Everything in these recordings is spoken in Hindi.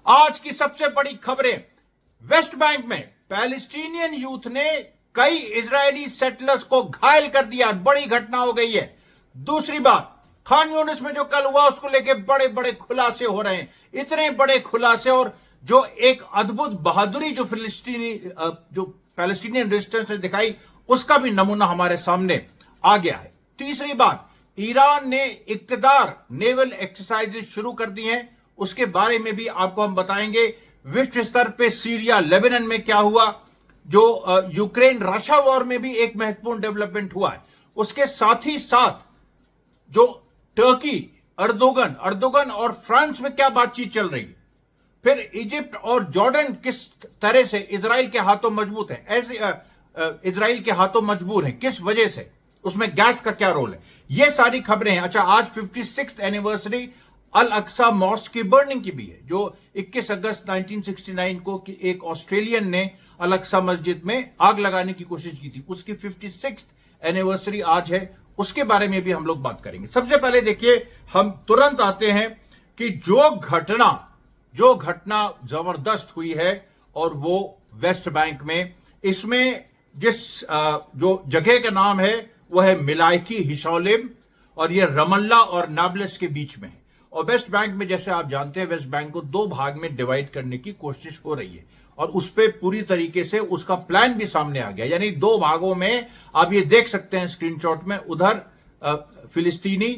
आज की सबसे बड़ी खबरें। वेस्ट बैंक में पैलेस्टीनियन यूथ ने कई इजरायली सेटलर्स को घायल कर दिया। बड़ी घटना हो गई है। दूसरी बात, खान यूनिस में जो कल हुआ उसको लेके बड़े बड़े खुलासे हो रहे हैं। इतने बड़े खुलासे, और जो एक अद्भुत बहादुरी जो पैलेस्टीनियन रेजिस्टेंस ने दिखाई, उसका भी नमूना हमारे सामने आ गया है। तीसरी बात, ईरान ने इक्तदार नेवल एक्सरसाइजेज शुरू कर दी हैं, उसके बारे में भी आपको हम बताएंगे। विश्व स्तर पे सीरिया लेबनान में क्या हुआ, जो यूक्रेन रशिया वॉर में भी एक महत्वपूर्ण डेवलपमेंट हुआ है। उसके साथ ही साथ जो टर्की, अर्दोगन और फ्रांस में क्या बातचीत चल रही है। फिर इजिप्ट और जॉर्डन किस तरह से इजराइल के हाथों मजबूत है, ऐसे इजराइल के हाथों मजबूर है, किस वजह से, उसमें गैस का क्या रोल है, ये सारी खबरें हैं। अच्छा, आज 56th एनिवर्सरी अल अक्सा मॉस्क की बर्निंग की भी है, जो 21 अगस्त 1969 को एक ऑस्ट्रेलियन ने अल अक्सा मस्जिद में आग लगाने की कोशिश की थी। उसकी 56th एनिवर्सरी आज है, उसके बारे में भी हम लोग बात करेंगे। सबसे पहले देखिए, हम तुरंत आते हैं कि जो घटना जबरदस्त हुई है, और वो वेस्ट बैंक में, इसमें जिस जो जगह का नाम है वो है मिलायकी हिशोलिम, और ये रमल्ला और नाब्लस के बीच में है। और वेस्ट बैंक में, जैसे आप जानते हैं, वेस्ट बैंक को दो भाग में डिवाइड करने की कोशिश हो रही है, और उस पर पूरी तरीके से उसका प्लान भी सामने आ गया। यानी दो भागों में आप ये देख सकते हैं स्क्रीनशॉट में, उधर फिलिस्तीनी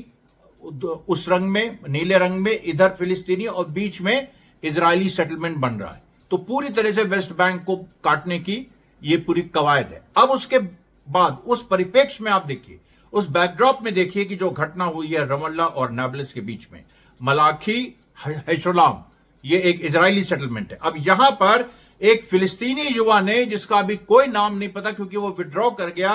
उस रंग में, नीले रंग में, इधर फिलिस्तीनी, और बीच में इजरायली सेटलमेंट बन रहा है। तो पूरी तरह से वेस्ट बैंक को काटने की ये पूरी कवायद है। अब उसके बाद उस परिप्रेक्ष्य में आप देखिए, उस बैकड्रॉप में देखिए कि जो घटना हुई है रमल्ला और नाब्लस के बीच में, मलाखी हैशोलाम, ये एक इजरायली सेटलमेंट है। अब यहां पर एक फिलिस्तीनी युवा ने, जिसका अभी कोई नाम नहीं पता क्योंकि वो विड्रॉ कर गया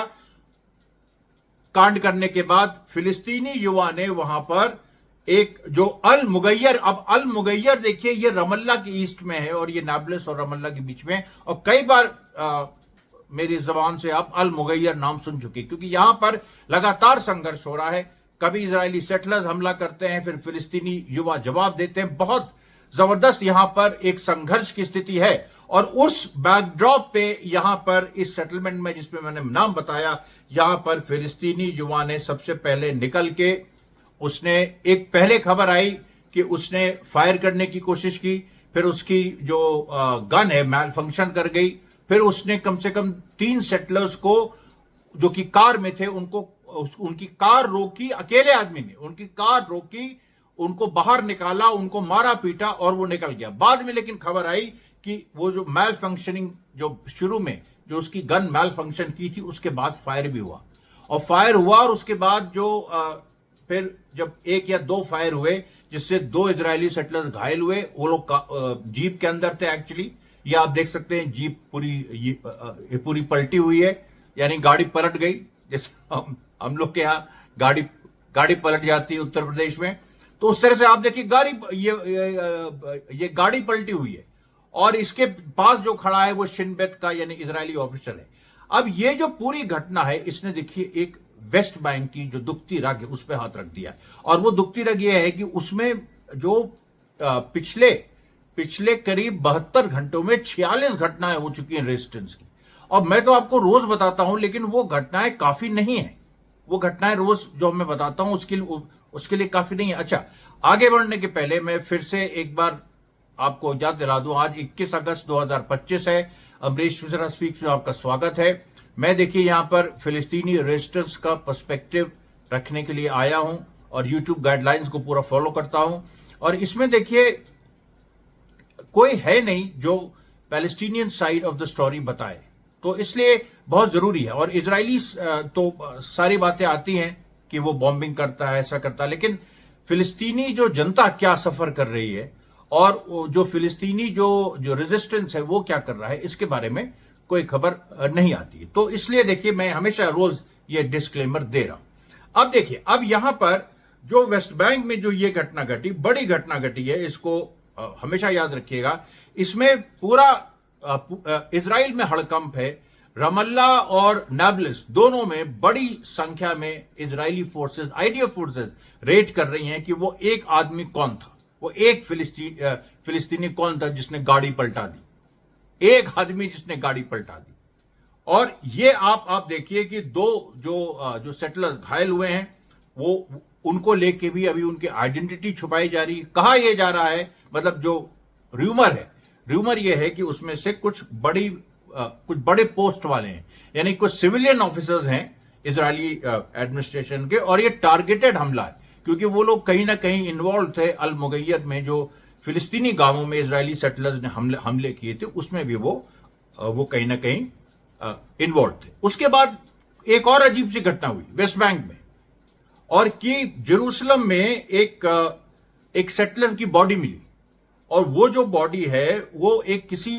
कांड करने के बाद, फिलिस्तीनी युवा ने वहां पर एक जो अल मुगैयर, अब अल मुगैयर देखिए, ये रमल्ला के ईस्ट में है और ये नाब्लस और रमल्ला के बीच में, और कई बार मेरी जबान से आप अल मुगैयर नाम सुन चुके, क्योंकि यहां पर लगातार संघर्ष हो रहा है। कभी इजरायली सेटलर्स हमला करते हैं, फिर फिलिस्तीनी युवा जवाब देते हैं। बहुत जबरदस्त यहां पर एक संघर्ष की स्थिति है, और उस बैकड्रॉप पे यहां पर इस सेटलमेंट में, जिसमें मैंने नाम बताया, यहां पर फिलिस्तीनी युवा ने सबसे पहले निकल के, उसने एक पहले खबर आई कि उसने फायर करने की कोशिश की, फिर उसकी जो गन है मैल फंक्शन कर गई, फिर उसने कम से कम 3 सेटलर्स को, जो कि कार में थे, उनकी कार रोकी, अकेले आदमी ने उनकी कार रोकी, उनको बाहर निकाला, उनको मारा पीटा, और वो निकल गया। बाद में लेकिन खबर आई कि वो जो मैल फंक्शनिंग, जो शुरू में जो उसकी गन मैल फंक्शन की थी, उसके बाद फायर भी हुआ, और उसके बाद जो फिर जब 1 या 2 फायर हुए, जिससे 2 इजरायली सेटलर्स घायल हुए। वो लोग जीप के अंदर थे एक्चुअली। ये आप देख सकते हैं, जीप पूरी पलटी हुई है, यानी गाड़ी पलट गई। जैसे हम लोग के यहाँ गाड़ी पलट जाती है उत्तर प्रदेश में, तो उस तरह से आप देखिए ये गाड़ी पलटी हुई है, और इसके पास जो खड़ा है वो शिनबेत का यानी इजरायली ऑफिसर है। अब ये जो पूरी घटना है, इसने देखिए एक वेस्ट बैंक की जो दुखती रग है उस पर हाथ रख दिया है। और वो दुखती रग ये है कि उसमें जो पिछले करीब 72 घंटों में 46 घटनाएं हो चुकी हैं रेजिस्टेंस की। और मैं तो आपको रोज बताता हूं, लेकिन वो घटनाएं काफी नहीं है। वो घटनाएं रोज जो मैं बताता हूं उसके लिए काफी नहीं है। अच्छा, आगे बढ़ने के पहले मैं फिर से एक बार आपको याद दिला दूं, आज 21 अगस्त 2025 है। अमरीश मिश्रा स्पीक्स में आपका स्वागत है। मैं देखिए यहां पर फिलिस्तीनी रेजिस्टेंस का पर्सपेक्टिव रखने के लिए आया हूं, और यूट्यूब गाइडलाइंस को पूरा फॉलो करता हूं। और इसमें देखिए कोई है नहीं जो Palestinian side of the story बताए, तो इसलिए बहुत जरूरी है। और इजरायली तो सारी बातें आती हैं कि वो बॉम्बिंग करता है, ऐसा करता है, लेकिन फिलिस्तीनी जो जनता क्या सफर कर रही है, और जो फिलिस्तीनी जो रेजिस्टेंस है वो क्या कर रहा है, इसके बारे में कोई खबर नहीं आती। तो इसलिए देखिए मैं हमेशा रोज ये डिस्क्लेमर दे रहा हूं। अब देखिए, अब यहां पर जो वेस्ट बैंक में जो ये घटना घटी, बड़ी घटना घटी है, इसको हमेशा याद रखिएगा। इसमें पूरा इजराइल में हड़कंप है। रमल्ला और नाब्लस दोनों में बड़ी संख्या में Israeli forces, IDF forces red कर रही हैं कि वो एक आदमी कौन था। वो एक फिलिस्तीनी कौन था जिसने गाड़ी पलटा दी, एक आदमी जिसने गाड़ी पलटा दी। और ये आप देखिए कि दो जो सेटलर्स घायल हुए हैं, वो उनको लेके भी अभी उनकी आइडेंटिटी छुपाई जा रही है। कहा यह जा रहा है, मतलब जो र्यूमर ये है कि उसमें से कुछ बड़े पोस्ट वाले हैं, यानी कुछ सिविलियन ऑफिसर्स हैं इजरायली एडमिनिस्ट्रेशन के, और ये टारगेटेड हमला है क्योंकि वो लोग कहीं ना कहीं इन्वॉल्व थे अल मुगैयद में, जो फिलिस्तीनी गांवों में इजरायली सेटलर्स ने हमले किए थे, उसमें भी वो कहीं ना कहीं इन्वॉल्व थे। उसके बाद एक और अजीब सी घटना हुई वेस्ट बैंक में, और कि जेरूसलम में एक सेटलर की बॉडी मिली, और वो जो बॉडी है वो एक किसी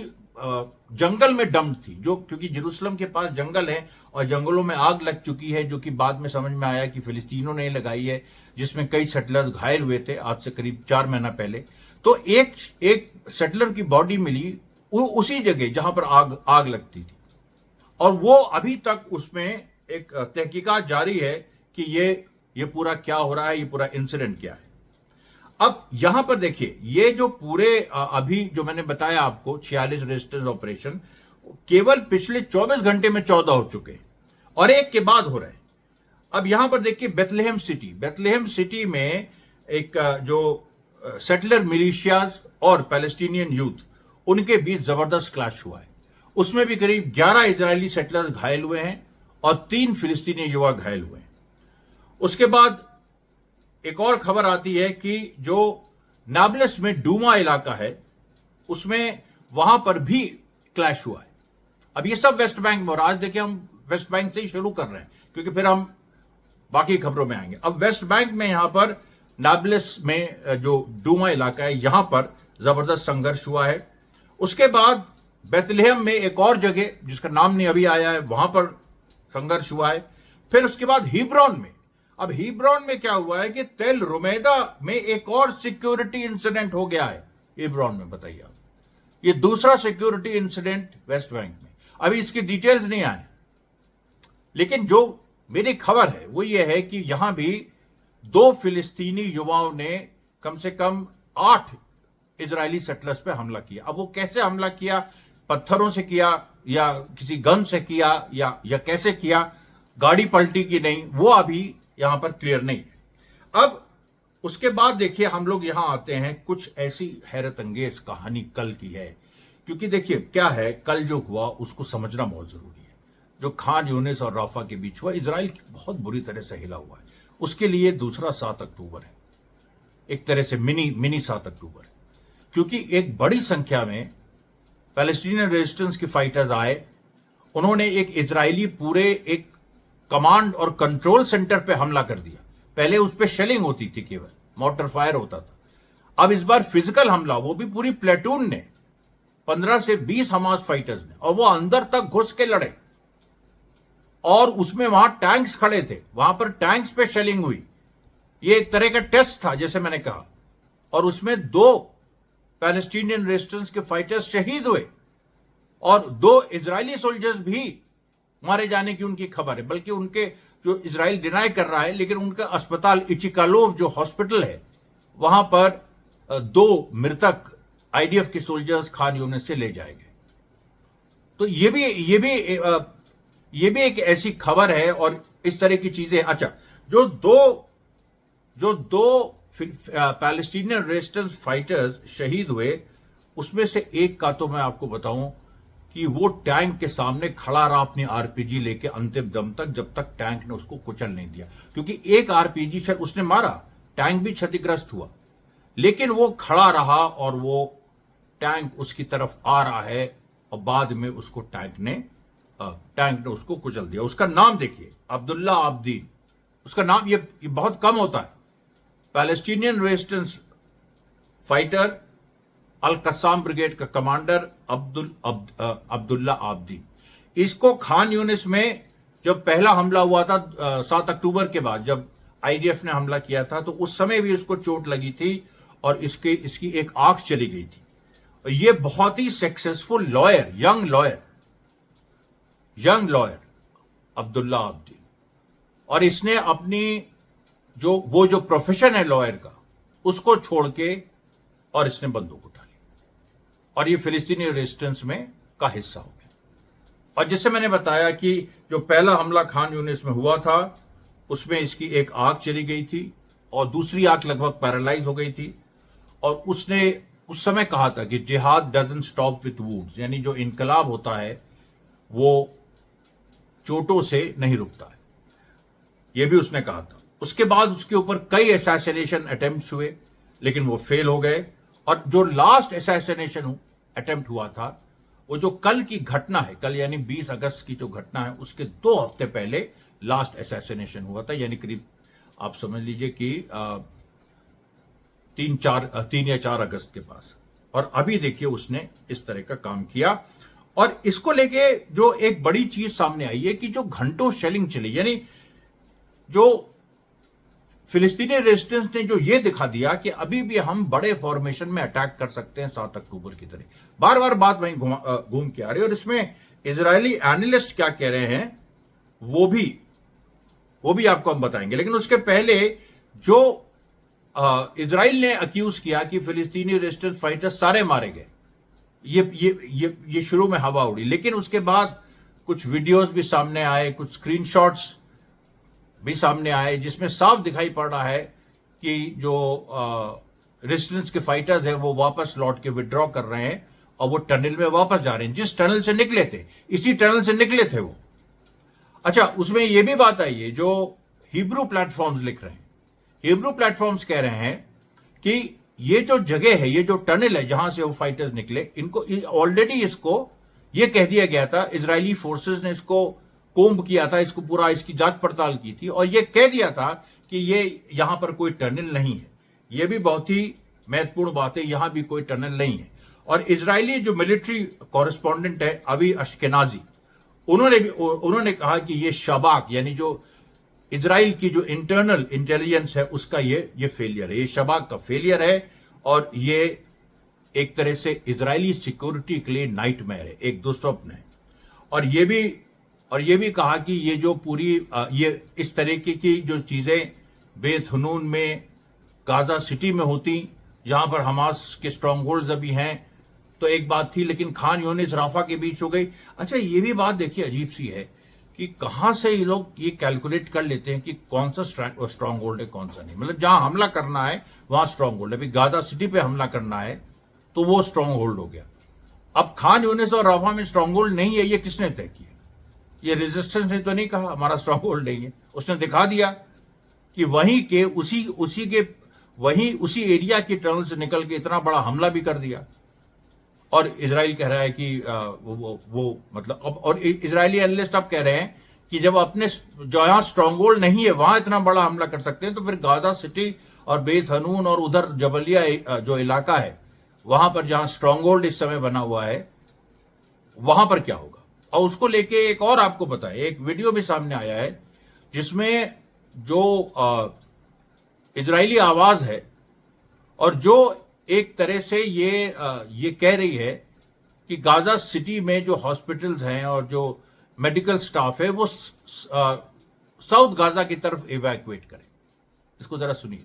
जंगल में डम्प थी, जो क्योंकि जेरूसलम के पास जंगल है और जंगलों में आग लग चुकी है, जो कि बाद में समझ में आया कि फिलिस्तीनों ने लगाई है, जिसमें कई सेटलर्स घायल हुए थे आज से करीब 4 महीना पहले। तो एक सेटलर की बॉडी मिली उसी जगह जहां पर आग लगती थी, और वो अभी तक उसमें एक तहकीकात जारी है कि ये पूरा क्या हो रहा है, ये पूरा इंसिडेंट क्या है। अब यहां पर देखिए, ये जो पूरे अभी जो मैंने बताया आपको 46 रेजिस्टेंस ऑपरेशन, केवल पिछले 24 घंटे में 14 हो चुके हैं, और एक के बाद हो रहे हैं। अब यहां पर देखिए बेथलेहम सिटी में एक जो सेटलर मिलिशियाज और पैलेस्टीनियन यूथ, उनके बीच जबरदस्त क्लैश हुआ है। उसमें भी करीब 11 इजरायली सेटलर्स घायल हुए हैं और 3 फिलिस्तीनी युवा घायल हुए हैं। उसके बाद एक और खबर आती है कि जो नाब्लस में डूमा इलाका है, उसमें वहां पर भी क्लैश हुआ है। अब ये सब वेस्ट बैंक में, और आज देखिए हम वेस्ट बैंक से ही शुरू कर रहे हैं क्योंकि फिर हम बाकी खबरों में आएंगे। अब वेस्ट बैंक में यहां पर नाब्लस में जो डूमा इलाका है, यहां पर जबरदस्त संघर्ष हुआ है। उसके बाद बेथलेहम में एक और जगह जिसका नाम नहीं अभी आया है, वहां पर संघर्ष हुआ है। फिर उसके बाद हिब्रोन में, अब हिब्रोन में क्या हुआ है कि तेल रुमेदा में एक और सिक्योरिटी इंसिडेंट हो गया है हिब्रोन में। बताइए आप, ये दूसरा सिक्योरिटी इंसिडेंट वेस्ट बैंक में। अभी इसकी डिटेल्स नहीं आए, लेकिन जो मेरी खबर है वो ये है कि यहां भी 2 फिलिस्तीनी युवाओं ने कम से कम 8 इजरायली सेटलर्स पे हमला किया। अब वो कैसे हमला किया, पत्थरों से किया या किसी गन से किया या कैसे किया, गाड़ी पलटी की नहीं, वो अभी यहां पर क्लियर नहीं है। अब उसके बाद देखिए हम लोग यहां आते हैं, कुछ ऐसी हैरत अंगेज कहानी कल की है, क्योंकि देखिए क्या है, कल जो हुआ उसको समझना बहुत जरूरी है। जो खान यूनिस और राफा के बीच हुआ, इजराइल बहुत बुरी तरह से हिला हुआ है। उसके लिए दूसरा 7 अक्टूबर है, एक तरह से मिनी 7 अक्टूबर है, क्योंकि एक बड़ी संख्या में पैलेस्टीनियन रेजिस्टेंस के फाइटर्स आए। उन्होंने एक इजरायली पूरे एक कमांड और कंट्रोल सेंटर पे हमला कर दिया। पहले उस पर शेलिंग होती थी, केवल मॉर्टर फायर होता था। अब इस बार फिजिकल हमला, वो भी पूरी प्लेटून ने, 15 से 20 हमास फाइटर्स ने, और वो अंदर तक घुस के लड़े, और उसमें वहां टैंक्स खड़े थे, वहां पर टैंक्स पे शेलिंग हुई। ये एक तरह का टेस्ट था, जैसे मैंने कहा, और उसमें 2 पैलेस्टीनियन रेजिस्टेंस के फाइटर्स शहीद हुए और 2 इजरायली सोल्जर्स भी मारे जाने की उनकी खबर है। बल्कि उनके, जो इजराइल डिनाई कर रहा है, लेकिन उनका अस्पताल इचिकालोव जो हॉस्पिटल है, वहां पर 2 मृतक आईडीएफ के सोल्जर्स खान यूनिस से ले जाए गए। तो ये भी एक ऐसी खबर है, और इस तरह की चीजें। अच्छा, जो दो पैलेस्टीनियन रेजिस्टेंस फाइटर्स शहीद हुए, उसमें से एक का तो मैं आपको बताऊं कि वो टैंक के सामने खड़ा रहा अपनी आरपीजी लेके अंतिम दम तक, जब तक टैंक ने उसको कुचल नहीं दिया। क्योंकि एक आरपीजी शॉट उसने मारा, टैंक भी क्षतिग्रस्त हुआ, लेकिन वो खड़ा रहा और वो टैंक उसकी तरफ आ रहा है, और बाद में उसको टैंक ने उसको कुचल दिया। उसका नाम देखिए, अब्दुल्ला आब्दीन। उसका नाम ये बहुत कम होता है। पैलेस्टीनियन रेजिस्टेंस फाइटर, अल कस्साम ब्रिगेड का कमांडर अब्दुल्ला आब्दीन। इसको खान यूनिस में जब पहला हमला हुआ था 7 अक्टूबर के बाद, जब आईडीएफ ने हमला किया था, तो उस समय भी उसको चोट लगी थी और इसकी एक आंख चली गई थी। ये बहुत ही successful lawyer, young lawyer Abdullah Abdeen, और इसने अपनी जो प्रोफेशन है लॉयर का, उसको छोड़ के और इसने बंदूक उठा ली और ये फिलिस्तीनी रेजिस्टेंस में का हिस्सा हो गया। और जैसे मैंने बताया कि जो पहला हमला खान यूनिस में हुआ था उसमें इसकी एक आंख चली गई थी और दूसरी आंख लगभग पैरालाइज हो गई थी, और उसने उस समय कहा था कि जिहाद डजंट स्टॉप विथ वुड्स, यानी जो इनकलाब होता है वो चोटों से नहीं रुकता है, यह भी उसने कहा था। उसके बाद उसके ऊपर कई असैसिनेशन अटेम्प्ट्स हुए लेकिन वो फेल हो गए, और जो लास्ट असैसिनेशन अटेम्प्ट हुआ था वो जो कल की घटना है, कल यानी 20 अगस्त की जो घटना है उसके 2 हफ्ते पहले लास्ट असैसिनेशन हुआ था, यानी करीब आप समझ लीजिए कि 3 या 4 अगस्त के पास। और अभी देखिए उसने इस तरह का काम किया, और इसको लेके जो एक बड़ी चीज सामने आई है कि जो घंटों शेलिंग चली, यानी जो फिलिस्तीनी रेजिस्टेंस ने जो ये दिखा दिया कि अभी भी हम बड़े फॉर्मेशन में अटैक कर सकते हैं 7 अक्टूबर की तरह। बार बार बात वहीं घूम के आ रही है, और इसमें इजरायली एनालिस्ट क्या कह रहे हैं वो भी आपको हम बताएंगे। लेकिन उसके पहले जो इजराइल ने अक्यूज किया कि फिलिस्तीनी रेजिस्टेंस फाइटर्स सारे मारे गए, ये शुरू में हवा उड़ी, लेकिन उसके बाद कुछ वीडियोस भी सामने आए, कुछ स्क्रीनशॉट्स भी सामने आए जिसमें साफ दिखाई पड़ रहा है कि जो रेजिस्टेंस के फाइटर्स हैं वो वापस लौट के विड्रॉ कर रहे हैं और वो टनल में वापस जा रहे हैं, जिस टनल से निकले थे, इसी टनल से निकले थे वो। अच्छा, उसमें ये भी बात आई है, जो हिब्रू प्लेटफॉर्म्स लिख रहे हैं, हिब्रू प्लेटफॉर्म्स कह रहे हैं कि ये जो जगह है, ये जो टनल है जहां से वो फाइटर्स निकले, इनको ऑलरेडी इसको ये कह दिया गया था, इजरायली फोर्सेस ने इसको कोम्ब किया था, इसको पूरा इसकी जांच पड़ताल की थी और ये कह दिया था कि ये यहां पर कोई टनल नहीं है। ये भी बहुत ही महत्वपूर्ण बात है, यहां भी कोई टनल नहीं है। और इजरायली जो मिलिट्री कॉरेस्पॉन्डेंट है अभी अश्केनाजी, उन्होंने कहा कि ये शबाक यानी जो इजराइल की जो इंटरनल इंटेलिजेंस है उसका ये फेलियर है, ये शबाक का फेलियर है, और ये एक तरह से इजरायली सिक्योरिटी के लिए नाइटमेयर है, एक दुस्वप्न है। और ये भी कहा कि ये जो पूरी ये इस तरीके की जो चीजें बेत हनून में, गाजा सिटी में होती, जहां पर हमास के स्ट्रांग होल्ड्स अभी हैं, तो एक बात थी, लेकिन खान यूनिस राफा के बीच हो गई। अच्छा, ये भी बात देखिए अजीब सी है कि कहां से ये लोग ये कैलकुलेट कर लेते हैं कि कौन सा स्ट्रांग होल्ड है कौन सा नहीं। मतलब जहां हमला करना है वहां स्ट्रांग होल्ड है, अभी गाजा सिटी पे हमला करना है तो वो स्ट्रांग होल्ड हो गया। अब खान यूनिस और राफा में स्ट्रांग होल्ड नहीं है, ये किसने तय किया? ये रेजिस्टेंस ने तो नहीं कहा हमारा स्ट्रांग होल्ड नहीं है, उसने दिखा दिया कि वहीं के उसी एरिया के टनल से निकल के इतना बड़ा हमला भी कर दिया। और इजराइल कह रहा है कि वो मतलब अब, और इजरायली एनालिस्ट अब कह रहे हैं कि जब अपने जो यहां स्ट्रांग होल्ड नहीं है वहां इतना बड़ा हमला कर सकते हैं, तो फिर गाजा सिटी और बेत हनून और उधर जबलिया जो इलाका है वहां पर जहां स्ट्रांग होल्ड इस समय बना हुआ है वहां पर क्या होगा। और उसको लेके एक और आपको बताए, एक वीडियो भी सामने आया है जिसमें जो इजरायली आवाज है और जो एक तरह से ये कह रही है कि गाजा सिटी में जो हॉस्पिटल्स हैं और जो मेडिकल स्टाफ है वो साउथ गाजा की तरफ इवैक्यूएट करें। इसको जरा सुनिए।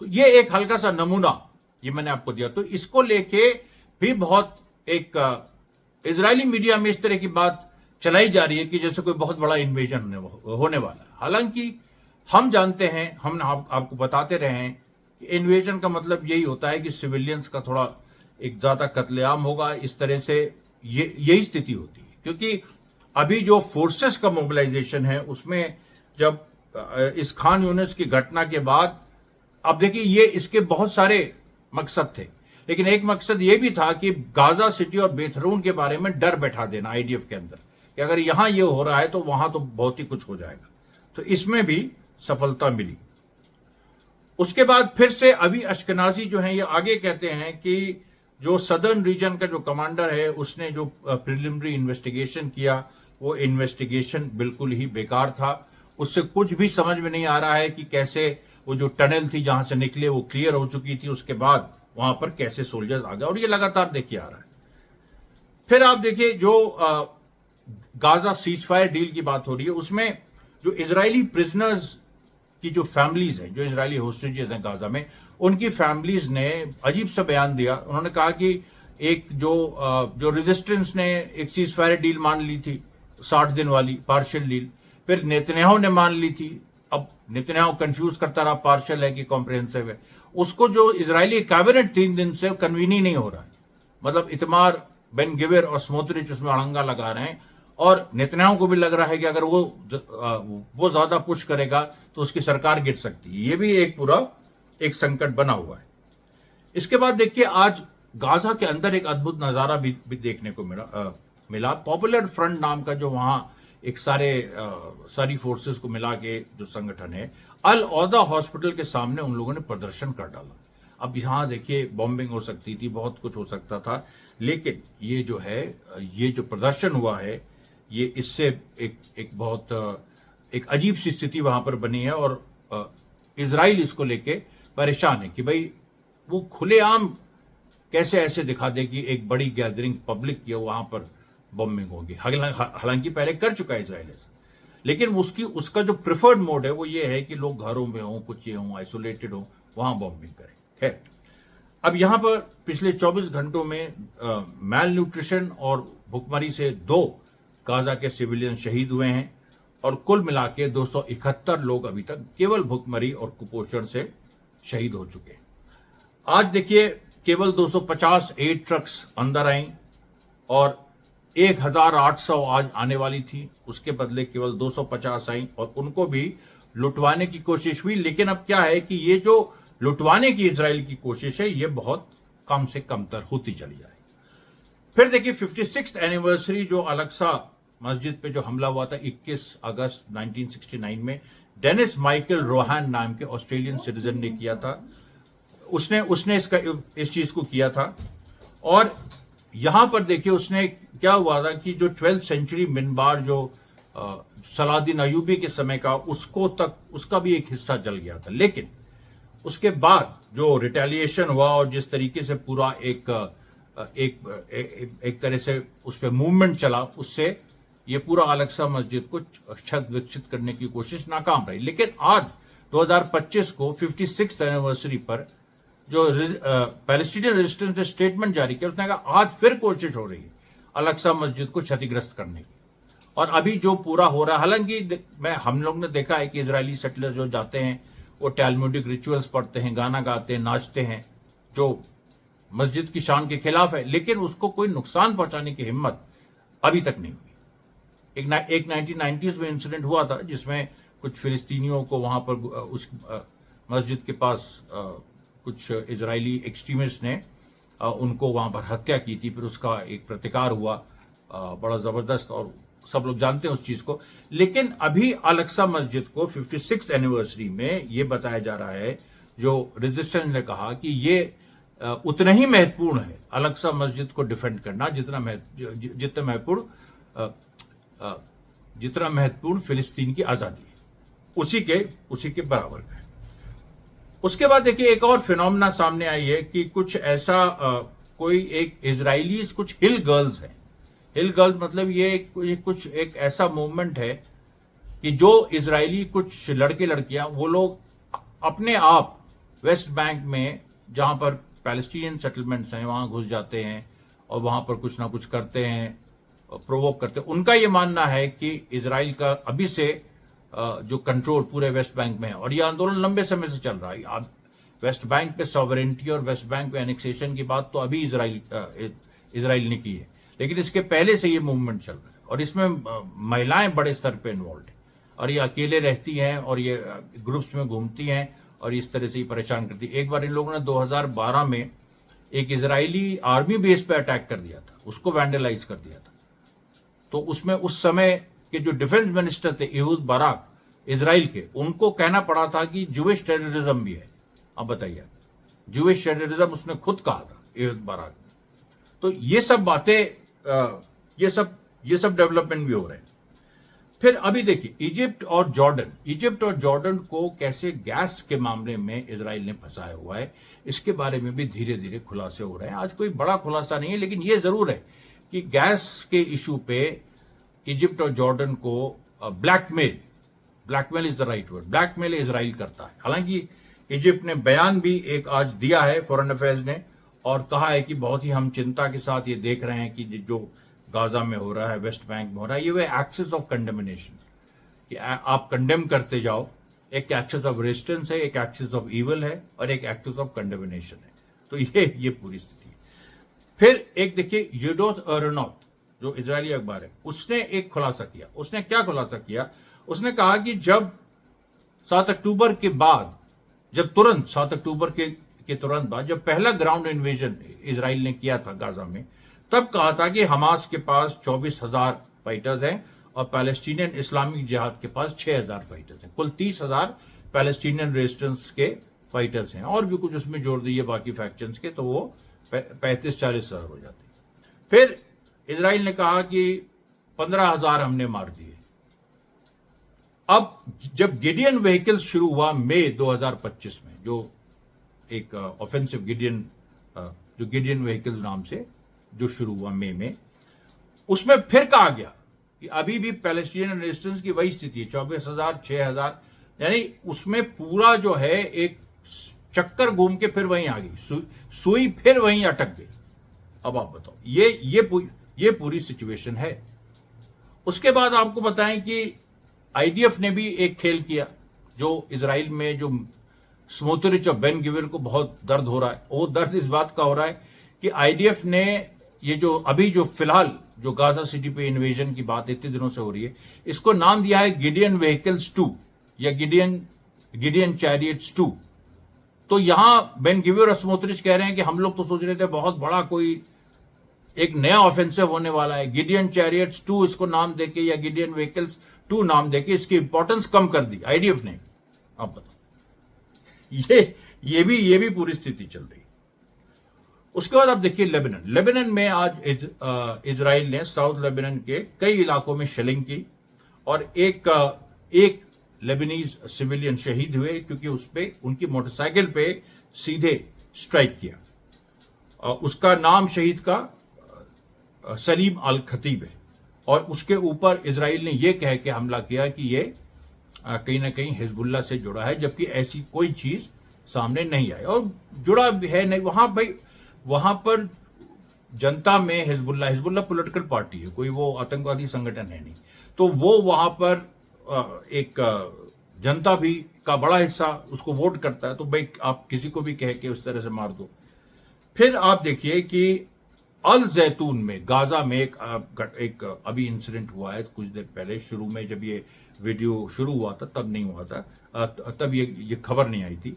तो ये एक हल्का सा नमूना ये मैंने आपको दिया। तो इसको लेके भी बहुत एक इजरायली मीडिया में इस तरह की बात चलाई जा रही है कि जैसे कोई बहुत बड़ा इन्वेजन होने वाला है। हालांकि हम जानते हैं, हम आपको बताते रहे हैं कि इन्वेजन का मतलब यही होता है कि सिविलियंस का थोड़ा एक ज्यादा कत्लेआम होगा, इस तरह से यही स्थिति होती है। क्योंकि अभी जो फोर्सेस का मोबिलाइजेशन है उसमें जब इस खान यूनिस की घटना के बाद, अब देखिए ये इसके बहुत सारे मकसद थे, लेकिन एक मकसद ये भी था कि गाजा सिटी और बेत हनून के बारे में डर बैठा देना आईडीएफ के अंदर कि अगर यहां ये हो रहा है तो वहां तो बहुत ही कुछ हो जाएगा। तो इसमें भी सफलता मिली। उसके बाद फिर से अभी अश्कनाजी जो हैं ये आगे कहते हैं कि जो सदर्न रीजन का जो कमांडर है उसने जो प्रिलिमिनरी इन्वेस्टिगेशन किया वो इन्वेस्टिगेशन बिल्कुल ही बेकार था। उससे कुछ भी समझ में नहीं आ रहा है कि कैसे वो जो टनल थी जहां से निकले वो क्लियर हो चुकी थी, उसके बाद वहां पर कैसे सोल्जर्स आ गए, और ये लगातार देखिए आ रहा है। फिर आप देखिए जो गाजा सीज फायर डील की बात हो रही है, उसमें जो इजरायली प्रिजनर्स की जो फैमिलीज हैं, जो इजरायली होस्टेजेस हैं गाजा में, उनकी फैमिलीज ने अजीब सा बयान दिया। उन्होंने कहा कि एक जो रेजिस्टेंस ने एक सीज फायर डील मान ली थी 60 दिन वाली पार्शियल डील, फिर नेतन्याहू ने मान ली थी। अब नेतन्याहू कंफ्यूज करता रहा पार्शियल है कि कॉम्प्रिहेंसिव है। उसको जो इजरायली कैबिनेट 3 दिन से कन्वीन ही नहीं हो रहा है, मतलब इतमार बेन गिविर और स्मोत्रिच उसमें अड़ंगा लगा रहे हैं, और नेतन्याहू को भी लग रहा है कि अगर वो ज्यादा पुश करेगा तो उसकी सरकार गिर सकती है। ये भी एक पूरा एक संकट बना हुआ है। इसके बाद देखिए आज गाजा के अंदर एक अद्भुत नजारा भी देखने को मिला। पॉपुलर फ्रंट नाम का जो वहां एक सारी फोर्सेस को मिला के जो संगठन है, अल औदा हॉस्पिटल के सामने उन लोगों ने प्रदर्शन कर डाला। अब यहां देखिए बॉम्बिंग हो सकती थी, बहुत कुछ हो सकता था, लेकिन ये जो है ये जो प्रदर्शन हुआ है ये इससे एक बहुत एक अजीब सी स्थिति वहां पर बनी है, और इजराइल इसको लेके परेशान है कि भाई वो खुलेआम कैसे ऐसे दिखा दे कि एक बड़ी गैदरिंग पब्लिक की वहां पर बॉम्बिंग होगी। हालांकि पहले कर चुका है इजराइल ऐसा, लेकिन उसका जो प्रिफर्ड मोड है वो ये है कि लोग घरों में हों, कुछ ये हों, आइसोलेटेड हों, वहां बॉम्बिंग करें। खैर, अब यहां पर पिछले 24 घंटों में मैल न्यूट्रिशन और भुखमरी से 2 गाजा के सिविलियन शहीद हुए हैं, और कुल मिला के 271 लोग अभी तक केवल भुखमरी और कुपोषण से शहीद हो चुके हैं। आज देखिए केवल 250 एड ट्रक्स अंदर आई, और 1800 आज आने वाली थी, उसके बदले केवल 250 आई, और उनको भी लुटवाने की कोशिश हुई। लेकिन अब क्या है कि ये जो लुटवाने की इजराइल की कोशिश है ये बहुत कम से कमतर होती चली जाए। फिर देखिए 56th एनिवर्सरी जो अलक्सा मस्जिद पे जो हमला हुआ था 21 अगस्त 1969 में, डेनिस माइकल रोहान नाम के ऑस्ट्रेलियन सिटीजन ने किया था। उसने इस चीज को किया था, और यहां पर देखिए उसने क्या हुआ था कि जो 12th सेंचुरी मिनबार जो सलादीन अयूबी के समय का, उसका भी एक हिस्सा जल गया था। लेकिन उसके बाद जो रिटेलिएशन हुआ और जिस तरीके से पूरा एक तरह से उस पर मूवमेंट चला, उससे ये पूरा अलक्सा मस्जिद को क्षत विक्षित करने की कोशिश नाकाम रही। लेकिन आज 2025 को 56th एनिवर्सरी पर जो पैलेस्टीनियन रेजिस्टेंस ने स्टेटमेंट जारी किया, उसने कहा आज फिर कोशिश हो रही है अलक्सा मस्जिद को क्षतिग्रस्त करने की। और अभी जो पूरा हो रहा है, हालांकि हम लोग ने देखा है कि इजरायली सेटलर्स जो जाते हैं वो टैल्मुडिक रिचुअल्स पढ़ते हैं, गाना गाते हैं, नाचते हैं, जो मस्जिद की शान के खिलाफ है, लेकिन उसको कोई नुकसान पहुंचाने की हिम्मत अभी तक नहीं हुई। एक 1990s में इंसिडेंट हुआ था जिसमें कुछ फिलिस्तीनियों को वहां पर उस मस्जिद के पास कुछ इजरायली एक्सट्रीमिस्ट ने उनको वहां पर हत्या की थी। फिर उसका एक प्रतिकार हुआ बड़ा जबरदस्त, और सब लोग जानते हैं उस चीज को। लेकिन अभी अलक्सा मस्जिद को 56th एनिवर्सरी में ये बताया जा रहा है, जो रेजिस्टेंस ने कहा कि ये उतना ही महत्वपूर्ण है अलक्सा मस्जिद को डिफेंड करना जितना महत्वपूर्ण फिलिस्तीन की आजादी है, उसी के बराबर है। उसके बाद देखिए एक और फिनोमेना सामने आई है कि कुछ ऐसा कोई एक इजरायली कुछ हिल गर्ल्स हैं। हिल गर्ल्स मतलब ये कुछ एक ऐसा मूवमेंट है कि जो इजरायली कुछ लड़के लड़कियां, वो लोग अपने आप वेस्ट बैंक में जहां पर पैलेस्टीनियन सेटलमेंट्स हैं वहां घुस जाते हैं और वहां पर कुछ ना कुछ करते हैं, प्रोवोक करते हैं। उनका ये मानना है कि इजराइल का अभी से जो कंट्रोल पूरे वेस्ट बैंक में है, और ये आंदोलन लंबे समय से चल रहा है। वेस्ट बैंक पे सॉवरेंटी और वेस्ट बैंक पे एनेक्सेशन की बात तो अभी इजराइल ने की है, लेकिन इसके पहले से ये मूवमेंट चल रहा है, और इसमें महिलाएं बड़े स्तर पे इन्वॉल्व है, और ये अकेले रहती हैं और ये ग्रुप्स में घूमती हैं और इस तरह से ही परेशान करती है। एक बार इन लोगों ने 2012 में एक इजरायली आर्मी बेस पे अटैक कर दिया था, उसको वैंडलाइज कर दिया था। तो उसमें उस समय के जो डिफेंस मिनिस्टर थे एहूद बाराक इजराइल के, उनको कहना पड़ा था कि जुविश टेररिज्म भी है, अब बताइए, जूइश टेररिज्म उसने खुद कहा था एवज बाराक में। तो ये सब बातें, ये सब डेवलपमेंट भी हो रहे हैं। फिर अभी देखिए इजिप्ट और जॉर्डन को कैसे गैस के मामले में इजराइल ने फंसाया हुआ है, इसके बारे में भी धीरे धीरे खुलासे हो रहे हैं। आज कोई बड़ा खुलासा नहीं है, लेकिन यह जरूर है कि गैस के इशू पे इजिप्ट और जॉर्डन को blackmail is the right word, blackmail Israel करता है। हालांकि इजिप्ट ने बयान भी एक आज दिया है फॉरेन अफेयर्स ने, और कहा है कि बहुत ही हम चिंता के साथ ये देख रहे हैं कि जो गाजा में हो रहा है, वेस्ट बैंक में हो रहा है, ये वे एक्सेस ऑफ कंडेमिनेशन, कि आप कंडेम करते जाओ। एक एक्सेस ऑफ रेजिस्टेंस है, एक एक्सेस ऑफ ईवल है, और एक एक्सेस ऑफ कंडेमिनेशन है। तो ये पूरी स्थिति है। फिर एक देखिए यूडोथ एरोनॉट, जो इजरायली अखबार है, उसने एक खुलासा किया। उसने क्या खुलासा किया? उसने कहा कि जब 7 अक्टूबर के बाद, जब तुरंत 7 अक्टूबर के तुरंत बाद जब पहला ग्राउंड इन्वेजन इजराइल ने किया था गाजा में, तब कहा था कि हमास के पास 24,000 फाइटर्स हैं और पैलेस्टीनियन इस्लामिक जिहाद के पास 6,000 फाइटर्स हैं। कुल 30,000 पैलेस्टीनियन रेजिस्टेंस के फाइटर्स हैं, और भी कुछ उसमें जोड़ दिए बाकी फैक्शंस के, तो वो 35-40 हजार हो जाते हैं। फिर इजराइल ने कहा कि 15,000 हमने मार दिए। अब जब गिडियन व्हीकल्स शुरू हुआ मई 2025 में, जो एक ऑफेंसिव जो गिडियन व्हीकल्स नाम से जो शुरू हुआ मई में, उसमें फिर कहा गया कि अभी भी पैलेस्टीनियन रेजिस्टेंस की वही स्थिति है, 24,000, 6,000, यानी उसमें पूरा जो है एक चक्कर घूम के फिर वहीं आ गई, सुई फिर वहीं अटक गई। अब आप बताओ, ये पूरी सिचुएशन है। उसके बाद आपको बताएं कि आईडीएफ ने भी एक खेल किया, जो इजराइल में जो स्मोतरिच और बेन गिविर को बहुत दर्द हो रहा है। वो दर्द इस बात का हो रहा है कि आईडीएफ ने ये जो फिलहाल जो गाजा सिटी पे इन्वेजन की बात इतने दिनों से हो रही है, इसको नाम दिया है गिडियन व्हीकल्स 2 या गिडियन चैरियट्स 2। तो यहां बेन गिविर और स्मोतरिच कह रहे हैं कि हम लोग तो सोच रहे थे बहुत बड़ा कोई एक नया ऑफेंसिव होने वाला है, गिडियन चैरियट्स 2 इसको नाम देके या गिडियन व्हीकल्स 2 नाम देके इसकी इंपॉर्टेंस कम कर दी आईडीएफ ने। आप बताओ, ये भी पूरी स्थिति चल रही है। उसके बाद आप देखिए लेबनान में आज इजराइल ने साउथ लेबनान के कई इलाकों में शेलिंग की, और एक लेबनीज सिविलियन शहीद हुए क्योंकि उस पे उनकी मोटरसाइकिल पे सीधे स्ट्राइक किया। उसका नाम शहीद का सलीम अल खतीब है, और उसके ऊपर इजराइल ने यह कह के हमला किया कि ये कहीं ना कहीं हिजबुल्लाह से जुड़ा है, जबकि ऐसी कोई चीज सामने नहीं आई और जुड़ा भी है नहीं। वहां पर जनता में हिजबुल्लाह पॉलिटिकल पार्टी है, कोई वो आतंकवादी संगठन है नहीं। तो वो वहां पर एक जनता भी का बड़ा हिस्सा उसको वोट करता है। तो भाई आप किसी को भी कह के उस तरह से मार दो। फिर आप देखिए कि अल जैतून में गाजा में एक अभी इंसिडेंट हुआ है कुछ देर पहले। शुरू में जब ये वीडियो शुरू हुआ था तब नहीं हुआ था, तब ये खबर नहीं आई थी।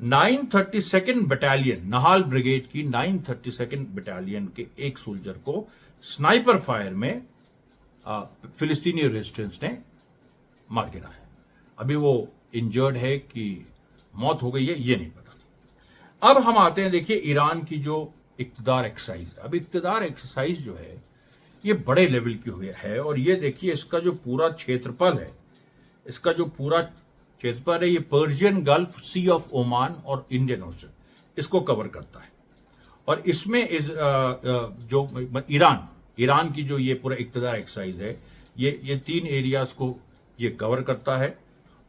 932nd बटालियन नहाल ब्रिगेड की 932nd बटालियन के एक सोल्जर को स्नाइपर फायर में फिलिस्तीनी रेजिस्टेंस ने मार गिरा है। अभी वो इंजर्ड है कि मौत हो गई है ये नहीं पता। अब हम आते हैं, देखिए ईरान की जो इक्तदार एक्सरसाइज, अब इक्तदार एक्सरसाइज जो है ये बड़े लेवल की हुई है, और ये देखिए इसका जो पूरा क्षेत्रफल है, ये Persian Gulf, sea of Oman और इंडियन ओशन इसको कवर करता है। और इसमें जो ईरान की जो ये पूरा इक्तदार एक्सरसाइज है, ये 3 एरियाज को ये कवर करता है।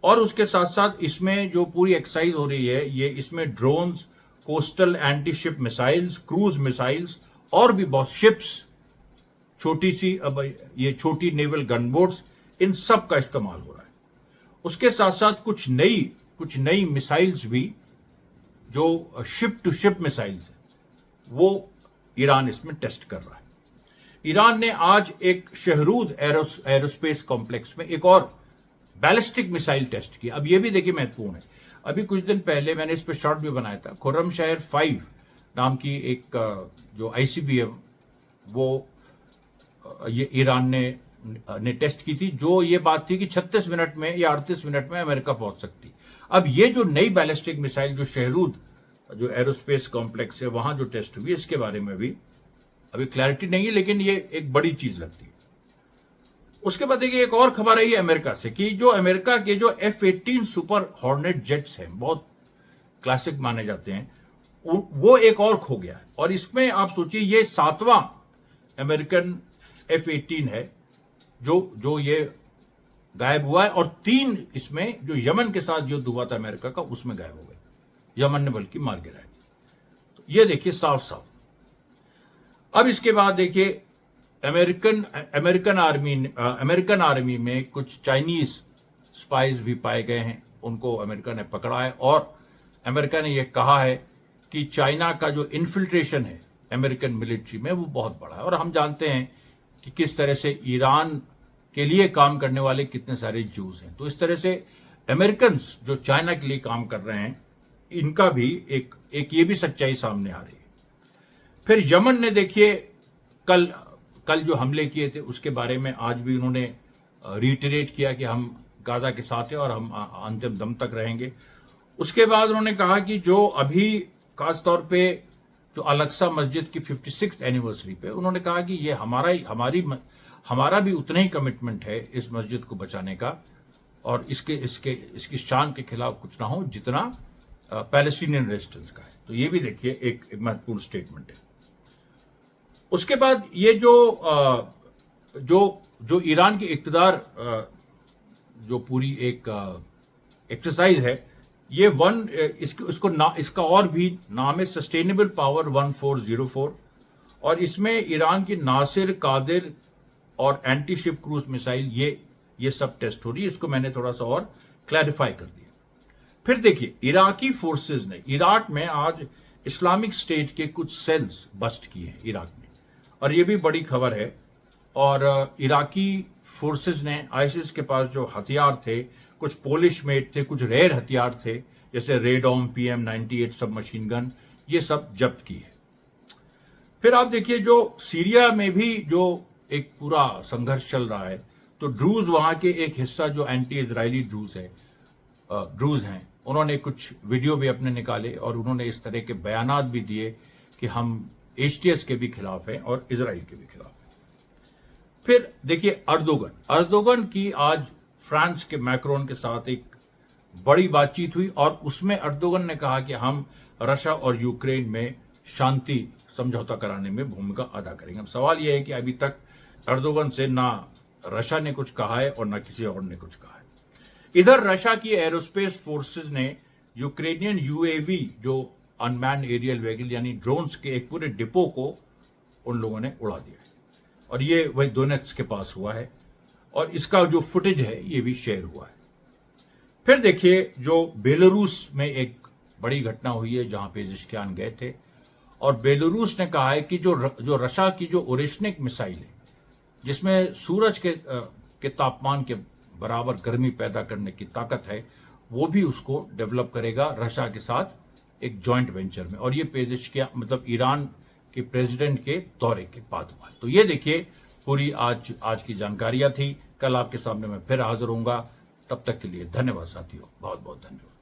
और उसके साथ साथ इसमें जो पूरी एक्सरसाइज हो रही है, ये इसमें drones, coastal anti ship missiles, cruise missiles और भी बहुत शिप्स, छोटी नेवल गनबोट्स, इन सब का इस्तेमाल हो रहा है। उसके साथ साथ कुछ नई मिसाइल्स भी जो शिप टू शिप मिसाइल्स है, वो ईरान इसमें टेस्ट कर रहा है। ईरान ने आज एक शहरूद एरोस्पेस कॉम्प्लेक्स में एक और बैलिस्टिक मिसाइल टेस्ट की। अब ये भी देखिए महत्वपूर्ण है। अभी कुछ दिन पहले मैंने इस पर शॉर्ट भी बनाया था। खुर्रमशहर 5 नाम की एक जो ICBM, वो ये ईरान ने टेस्ट की थी, जो ये बात थी कि 36 मिनट में या 38 मिनट में अमेरिका पहुंच सकती। अब ये जो नई बैलिस्टिक मिसाइल जो शहरूद जो एरोस्पेस कॉम्प्लेक्स है वहां जो टेस्ट हुई, इसके बारे में भी अभी क्लैरिटी नहीं है, लेकिन ये एक बड़ी चीज लगती है। उसके बाद देखिए एक और खबर आई है अमेरिका से कि जो अमेरिका के जो F-18 सुपर हॉर्नेट जेट्स हैं, बहुत क्लासिक माने जाते हैं, वो एक और खो गया है। और इसमें आप सोचिए ये 7वां अमेरिकन F-18 है जो ये गायब हुआ है, और 3 इसमें जो यमन के साथ युद्ध हुआ था अमेरिका का, उसमें गायब हो गए। यमन ने बल्कि मार गिराए थे। तो ये देखिए साफ साफ। अब इसके बाद देखिए अमेरिकन आर्मी में कुछ चाइनीज स्पाइस भी पाए गए हैं, उनको अमेरिका ने पकड़ा है। और अमेरिका ने यह कहा है कि चाइना का जो इन्फिल्ट्रेशन है अमेरिकन मिलिट्री में वो बहुत बड़ा है। और हम जानते हैं कि किस तरह से ईरान के लिए काम करने वाले कितने सारे जूस हैं। तो इस तरह से अमेरिकन जो चाइना के लिए काम कर रहे हैं, इनका भी एक ये भी सच्चाई सामने आ रही है। फिर यमन ने देखिए कल जो हमले किए थे उसके बारे में आज भी उन्होंने रिटरेट किया कि हम गाजा के साथ हैं और हम अंतिम दम तक रहेंगे। उसके बाद उन्होंने कहा कि जो अभी खासतौर पे जो अल-अक्सा मस्जिद की 56th एनिवर्सरी पे उन्होंने कहा कि ये हमारा भी उतना ही कमिटमेंट है इस मस्जिद को बचाने का, और इसकी शान के खिलाफ कुछ ना हो जितना पैलेस्टीनियन रेजिस्टेंस का है। तो ये भी देखिए एक महत्वपूर्ण स्टेटमेंट है। उसके बाद ये जो ईरान के इक़्तिदार जो पूरी एक एक्सरसाइज है, ये इसका और भी नाम है सस्टेनेबल पावर 1404, और इसमें ईरान की नासिर, कादिर और एंटी शिप क्रूज मिसाइल ये सब टेस्ट हो रही है। इसको मैंने थोड़ा सा और क्लैरिफाई कर दिया। फिर देखिए इराकी फोर्सेस ने इराक में आज इस्लामिक स्टेट के कुछ सेल्स बस्ट किए हैं इराक में, और ये भी बड़ी खबर है। और इराकी फोर्सेस ने आईसिस के पास जो हथियार थे, कुछ पोलिश मेड थे, कुछ रेयर हथियार थे, जैसे रेडॉम PM-98 सब मशीन गन, ये सब जब्त की है। फिर आप देखिए जो सीरिया में भी जो एक पूरा संघर्ष चल रहा है, तो ड्रूज वहां के एक हिस्सा जो एंटी इजरायली ड्रूज हैं, उन्होंने कुछ वीडियो भी अपने निकाले और उन्होंने इस तरह के बयानात भी दिए कि हम HTS के भी खिलाफ हैं और इजराइल के भी खिलाफ हैं। फिर देखिए अर्दोगन की आज फ्रांस के मैक्रोन के साथ एक बड़ी बातचीत हुई, और उसमें अर्दोगन ने कहा कि हम रशिया और यूक्रेन में शांति समझौता कराने में भूमिका अदा करेंगे। अब सवाल यह है कि अभी तक अर्दोगन से ना रशिया ने कुछ कहा है और ना किसी और ने कुछ कहा है। इधर रशिया की एरोस्पेस फोर्सेस ने यूक्रेनियन UAV जो अनमैन्ड एरियल व्हीकल यानी ड्रोन्स के एक पूरे डिपो को उन लोगों ने उड़ा दिया है, और ये वही दोनेत्स्क के पास हुआ है, और इसका जो फुटेज है ये भी शेयर हुआ है। फिर देखिए जो बेलारूस में एक बड़ी घटना हुई है जहां पेजिशकियान गए थे, और बेलारूस ने कहा है कि जो रशिया की जो ओरेशनिक मिसाइल है, जिसमें सूरज के तापमान के बराबर गर्मी पैदा करने की ताकत है, वो भी उसको डेवलप करेगा रशिया के साथ एक जॉइंट वेंचर में। और ये पेजिशकियान मतलब ईरान के प्रेसिडेंट के दौरे के बाद हुआ है। तो ये देखिए पूरी आज की जानकारियां थी। कल आपके सामने मैं फिर हाजिर होऊंगा। तब तक के लिए धन्यवाद साथियों, बहुत बहुत धन्यवाद।